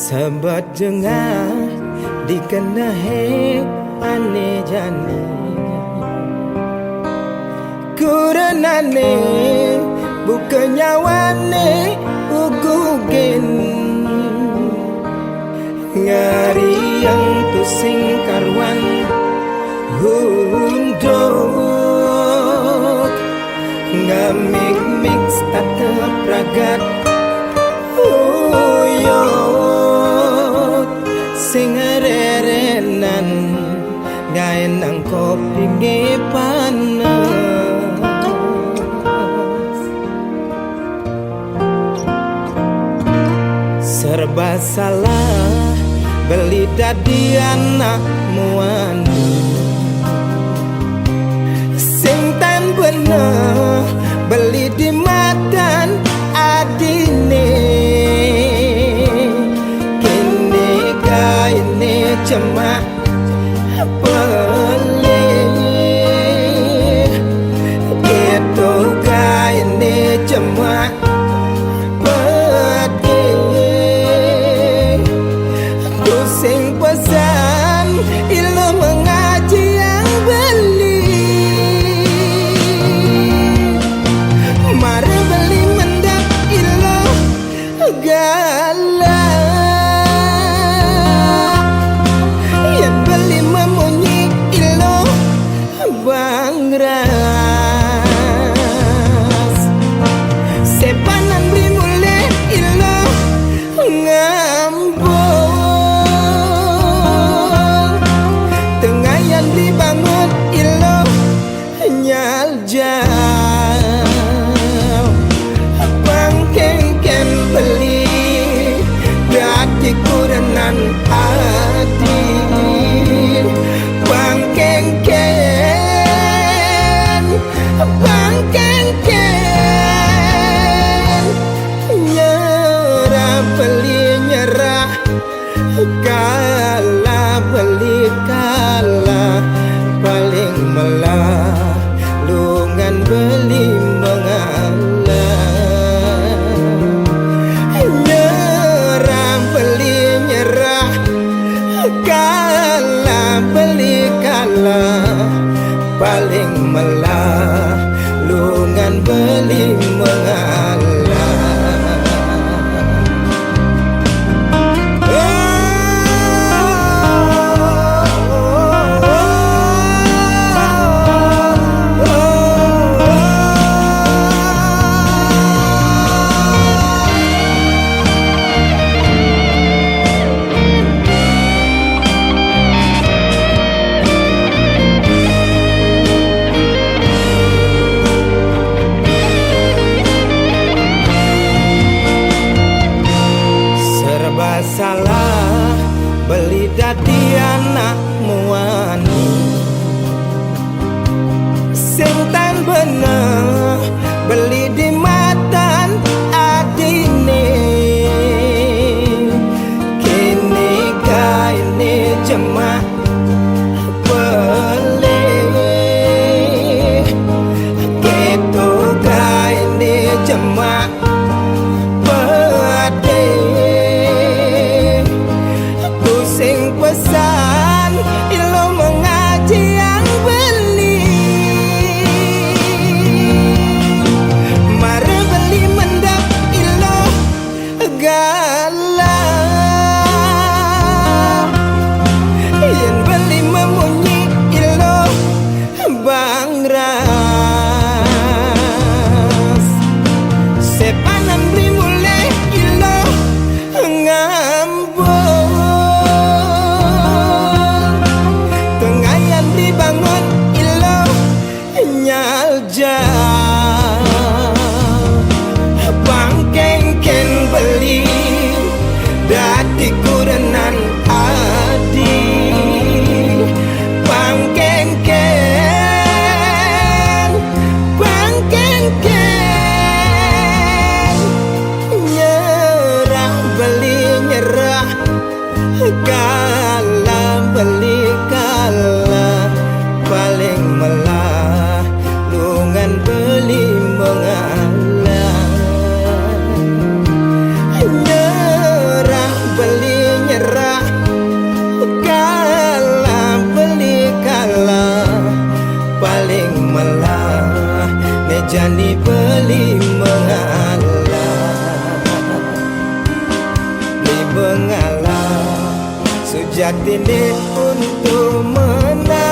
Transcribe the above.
Sebab jengah dikenahi ane jani Kurenane bukan nyawane ugugen Ngari yang tusing karwan hundok Ngamik-mik tata pragat uyot Sing rerenan gaen ang kopi panas Serba salah beli dadi anak muani Sing tan bener beli di madan adine Kini gaine cema pelih Gitu gaine cema pedih Pusing pesan ilmu mengaji yang beli Mari beli mendak ilmu galak Yang beli memunyi ilmu bangras Sepanan beli mulai ilmu ngambung Tengah yang dibangun ilmu nyaljau Bangkengken beli dati kurenan hati Bangkengken nyerah beli nyerah kalah beli kalah paling melah lungan beli mengalah nyerah beli nyerah kalah beli kalah paling melah lungan beli mengalah salah beli dadi anak muani Sing tan bener beli di matan adine Kini gaine cema pelih Gitu gaine cema pesan ilmu mengaji yang beli Mari beli mendak ilmu galak Yang beli memunyi ilmu bangras Sepanan beli mulai ilmu ngambung dibangun ilau nyaljau Bangkengken beli dati kurenan adi Bangkengken nyerah beli nyerah kalah beli kalah paling melah lungan beli mengalah nyerah beli malah nejani beli mengalah ni mengalah sejati ni untuk menang